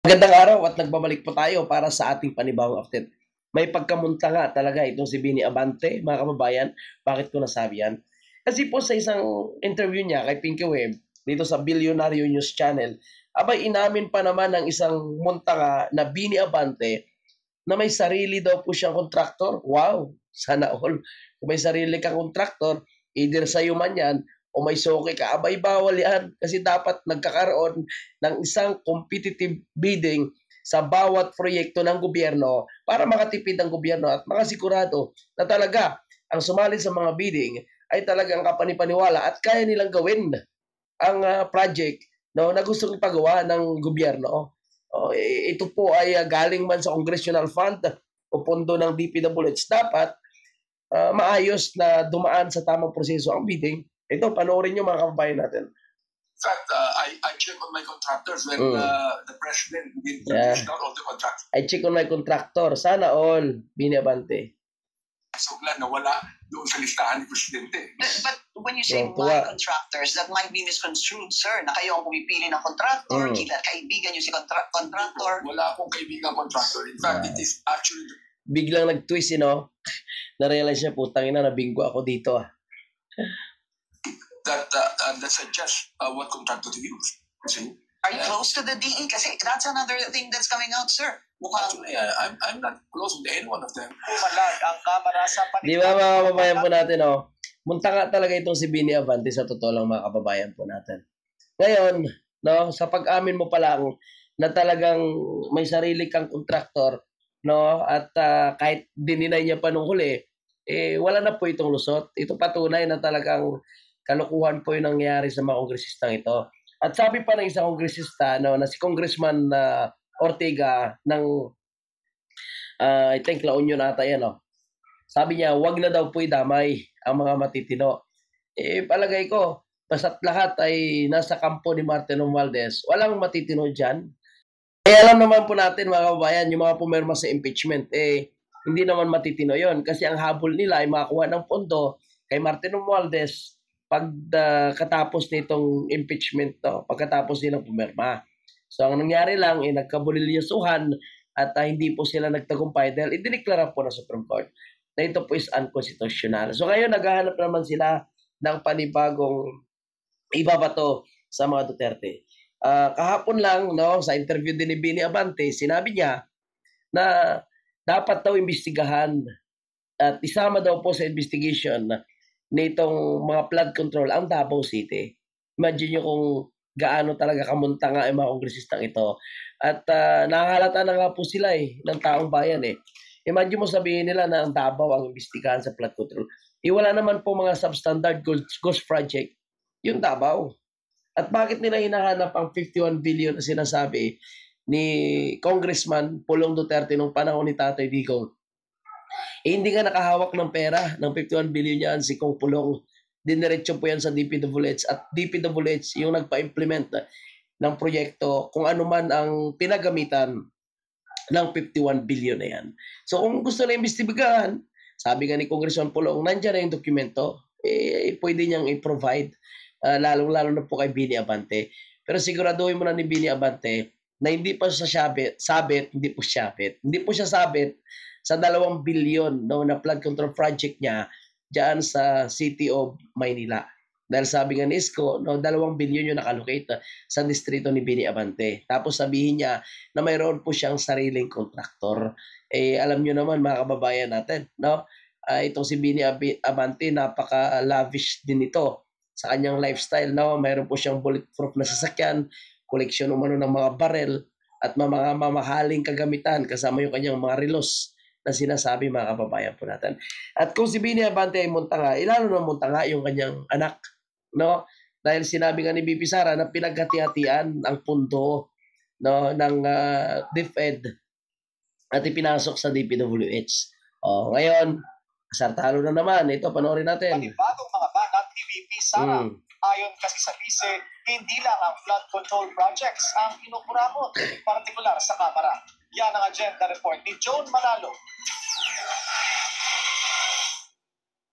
Magandang araw at nagbabalik po tayo para sa ating panibawang update. May pagkamunta nga talaga itong si Bini Abante, mga kababayan. Bakit ko nasabi yan? Kasi po sa isang interview niya kay Pinky Web, dito sa Billionaire News Channel, abay inamin pa naman ng isang muntanga na Bini Abante na may sarili daw po siyang kontraktor. Wow, sana all. Kung may sarili kang kontraktor, either sa'yo man yan, o may soke ka, abay bawal yan. Kasi dapat nagkakaroon ng isang competitive bidding sa bawat proyekto ng gobyerno para makatipid ang gobyerno at makasigurado na talaga ang sumali sa mga bidding ay talagang kapanipaniwala at kaya nilang gawin ang project na gustong ipagawa ng gobyerno. Ito po ay galing man sa Congressional Fund o pondo ng DPWH. Dapat maayos na dumaan sa tamang proseso ang bidding. Ito, panoorin nyo mga kababayan natin. In fact, I check on my contractors when the president did out all the contractors. I check on my contractor. Sana all, Bini Abante. So glad na wala doon sa listahan ni Presidente. But when you say my contractors, that might be misconstrued, sir, na kayo ang pumipili ng contractor, kaibigan nyo si contractor. Wala akong kaibigan contractor. In fact, it is actually... Biglang nag-twist, na-realize niya, putang ina, nabinggo ako dito. That suggests what contractor to use. See? Are you close to the DE? Kasi that's another thing that's coming out, sir. Actually, I'm not close with any one of them. Pumalag ang kamera sa Di ba mga kababayan po natin, munta nga talaga itong si Bini Abante sa totoo lang mga kababayan po natin. Ngayon, sa pag-amin mo pa lang na talagang may sarili kang kontraktor, at kahit dininay niya pa nung huli, wala na po itong lusot. Ito patunay na talagang kalokohan po yung nangyayari sa mga kongresistang ito. At sabi pa ng isang kongresista na si Congressman Ortega ng I think La Union ata yan. Sabi niya, wag na daw po idamay ang mga matitino. Palagay ko, basta't lahat ay nasa kampo ni Martin Romualdez, walang matitino dyan. Alam naman po natin mga kababayan, yung mga pumirma sa impeachment, hindi naman matitino yon kasi ang habol nila ay makakuha ng pondo kay Martin Romualdez pagkatapos nitong impeachment, pagkatapos nilang pumirma. So ang nangyari lang, nagkabulilyosuhan at hindi po sila nagtagumpay dahil idineklara po ng Supreme Court na ito po is unconstitutional. So ngayon naghahanap naman sila ng panibagong ibabato sa mga Duterte. Kahapon lang, sa interview din ni Bini Abante, sinabi niya na dapat daw imbestigahan at isama daw po sa investigation nitong mga flood control ang Davao City. Imagine nyo kung gaano talaga kamunta nga ang mga kongresistang ito. At nakahalata na nga po sila ng taong bayan. Imagine mo sabihin nila na ang Davao ang imbestigahan sa flood control. Wala naman po mga substandard ghost project yung Davao. At bakit nila hinahanap ang 51 billion na sinasabi ni Congressman Pulong Duterte nung panahon ni Tatay Digong? Hindi nga nakahawak ng pera ng 51 billion yan si Kong Pulong. Diniretso po yan sa DPWH at DPWH yung nagpa-implement ng proyekto kung ano man ang pinagamitan ng 51 billion na yan. So kung gusto na imbestigahan, sabi nga ni Congressman Pulong, nandiyan na yung dokumento, pwede niyang i-provide, lalong-lalo na po kay Bini Abante. Pero siguraduhin mo na ni Bini Abante na hindi pa siya hindi po siya sabit sa 2 billion na flood control project niya diyan sa City of Maynila. Dahil sabi nga ni Isko, 2 billion yung nakalocate sa distrito ni Bini Abante. Tapos sabihin niya na mayroon po siyang sariling kontraktor. Alam niyo naman mga kababayan natin, itong si Bini Abante, napaka-lavish din ito sa kanyang lifestyle. Mayroon po siyang bulletproof na sasakyan, koleksyon umano ng mga barel at mga mamahaling kagamitan kasama yung kanyang mga relos na sinasabi mga kababayan po natin. At kung si Bini Abante ay muntanga, ilalo na muntanga yung kanyang anak, dahil sinabi nga ni BP Sara na pinaghati-hatian ang pundo ng DepEd at ipinasok sa DPWH. Ngayon, asartalo na naman. Ito, panoorin natin. Panibagong mga banat ni BP Sara. Ayon kasi sa bise, hindi lang ang flood control projects ang kinukuramot, partikular sa Kamara. Yan ang agenda report ni Joan Manalo.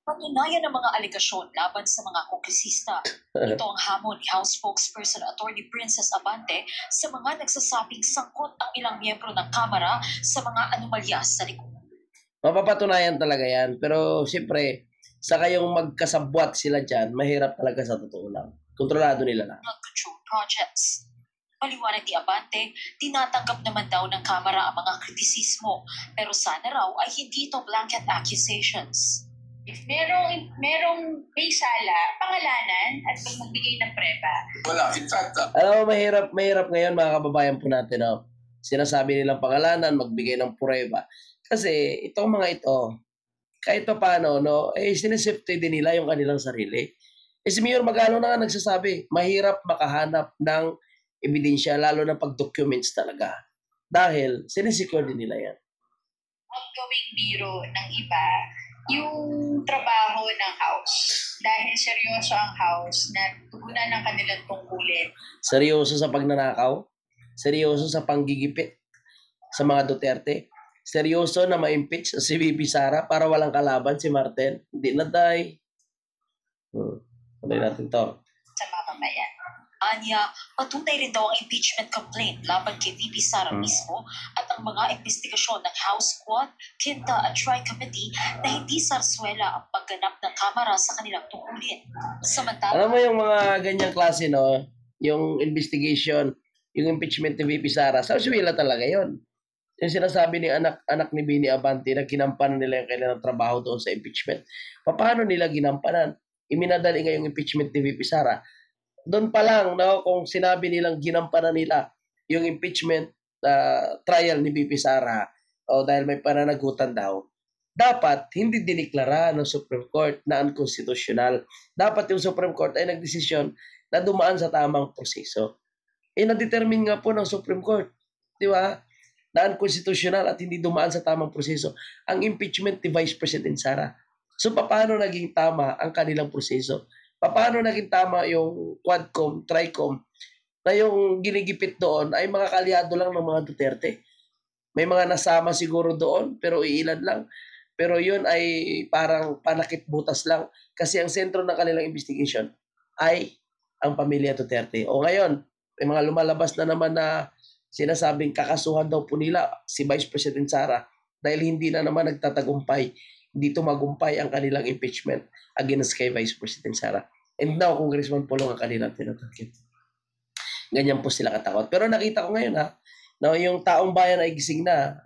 Patunayan ang mga aligasyon laban sa mga kongresista. Ito ang hamon ni House Spokesperson Attorney Princess Abante sa mga nagsasabing sangkot ang ilang miyembro ng Kamara sa mga anomalya sa lipunan. Mapapatunayan talaga yan. Pero siyempre, sa kayong magkasabwat sila dyan, mahirap talaga sa totoo lang. Kontrolado nila na. Flood control projects. Paliwanag ni Abante, tinatanggap naman daw ng Kamara ang mga kritisismo, pero sana raw ay hindi ito blanket accusations. If merong may sala, pangalanan at pag magbigay ng preba. Wala. In fact, Alam mo, mahirap ngayon mga kababayan po natin. No? Sinasabi nilang pangalanan, magbigay ng prueba. Kasi itong mga ito, kahit pa paano, no, sinisafety din nila yung kanilang sarili. Si Mayor Magalo na nga nagsasabi, mahirap makahanap ng ebidensya, lalo na pag documents talaga. Dahil sinisecure din nila yan. Ang gawing biro ng iba, yung trabaho ng House. Dahil seryoso ang House na tugunan ng kanilang tungkulin. Seryoso sa pagnanakaw, seryoso sa panggigipit sa mga Duterte, seryoso na ma-impeach si VP Sara para walang kalaban si Martin. Hindi na tay. Tuloy natin to. Sa mamamayan. Anya, patunay rin daw ang impeachment complaint laban kay VP Sara mismo at ang mga investigasyon ng House Quad, Quinta at Tri-Committee na hindi sarswela ang pagganap ng Kamara sa kanilang tungkulin. Samantala, Alam mo yung mga ganyang klase, no? Yung investigation, yung impeachment ni VP Sara, sarswela talaga yon. Yung sinasabi ni anak ni Bini Abante na ginampanan nila yung kailangang trabaho doon sa impeachment. Paano nila ginampanan? Iminadali nga yung impeachment ni VP Sara. Doon pa lang, no, kung sinabi nilang ginampanan nila yung impeachment trial ni VP Sara dahil may pananagutan daw, dapat hindi diniklara ng Supreme Court na unconstitutional. Dapat yung Supreme Court ay nagdesisyon na dumaan sa tamang proseso. Na-determine nga po ng Supreme Court, di ba, na unconstitutional at hindi dumaan sa tamang proseso ang impeachment ni Vice President Sara. So, paano naging tama ang kanilang proseso? Paano naging tama yung Quadcom, Tricom, na yung ginigipit doon ay mga kalyado lang ng mga Duterte. May mga nasama siguro doon, pero iilan lang. Pero yun ay parang panakip butas lang. Kasi ang sentro ng kanilang investigation ay ang pamilya Duterte. O ngayon, may mga lumalabas na naman na sinasabing kakasuhan daw po nila si Vice President Sara dahil hindi na naman nagtatagumpay, hindi tumagumpay ang kanilang impeachment against kay Vice President Sara. And now, Congressman Pulong ang kanilang tinatakip. Ganyan po sila katakot. Pero nakita ko ngayon na yung taong bayan ay gising na.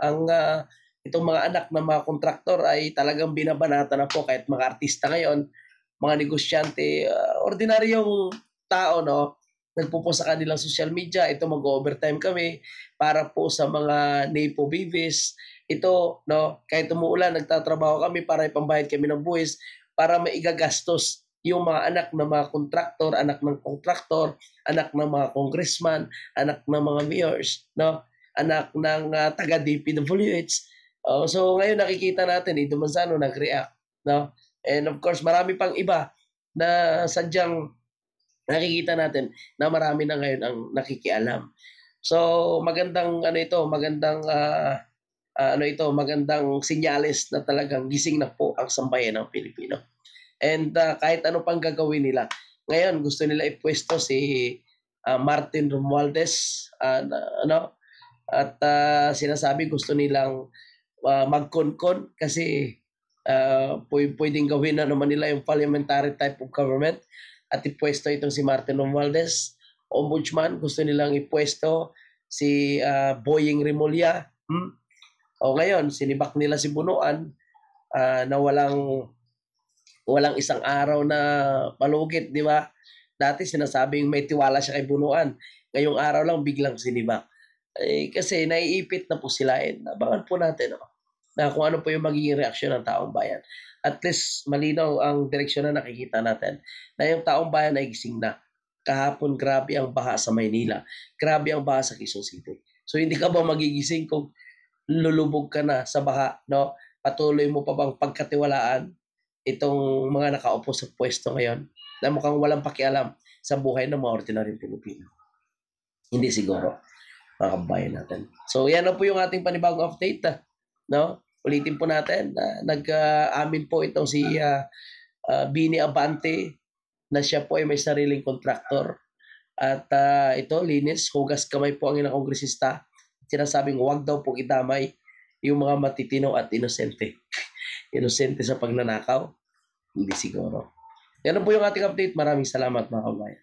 Itong mga anak ng mga kontraktor ay talagang binabanata na po kahit mga artista ngayon, mga negosyante, ordinaryong tao, no, nagpupo sa kanilang social media, ito mag-overtime kami para po sa mga NAPO babies. Ito, no, kahit umuulan, nagtatrabaho kami para ipambayad kami ng buwis para maigagastos yung mga anak ng mga kontraktor, anak ng kontraktor, anak ng mga congressman, anak ng mga mayors, no, anak ng taga-DPWH. So ngayon nakikita natin, Ido Manzano nag-react, no? And of course, marami pang iba na sadyang nakikita natin na marami na ngayon ang nakikialam. So magandang magandang senyales na talagang gising na po ang sambayan ng Pilipino. And kahit ano pang gagawin nila. Ngayon gusto nila ipwesto si Martin Romualdez at sinasabi gusto nilang magkonkon kasi pwedeng gawin na naman nila yung parliamentary type of government at ipwesto itong si Martin Romualdez. Ombudsman, gusto nilang ipwesto si Boying Rimulya. O ngayon, sinibak nila si Bunuan na walang isang araw na palugit, di ba? Dati sinasabing may tiwala siya kay Bunuan. Ngayong araw lang biglang sinibak. Kasi naiipit na po sila. Abangan po natin na kung ano po yung magiging reaksyon ng taong bayan. At least malinaw ang direksyon na nakikita natin na yung taong bayan ay gising na. Kahapon grabe ang baha sa Maynila. Grabe ang baha sa Quezon City. So hindi ka ba magigising kung lulubog ka na sa baha, no? Patuloy mo pa bang pagkatiwalaan itong mga nakaupo sa pwesto ngayon na mukhang walang pakialam sa buhay ng mga ordinaryong Pilipino? Hindi siguro, mga kabayan natin. So yan na po yung ating panibagong update, no? Ulitin po natin na nag-amin po itong si Bini Abante na siya po ay may sariling kontraktor. At ito, linis, hugas kamay po ang ilang kongresista. sinasabing huwag daw pong idamay yung mga matitino at inosente. Inosente sa pagnanakaw? Hindi siguro. Yan po yung ating update. Maraming salamat mga kabayan.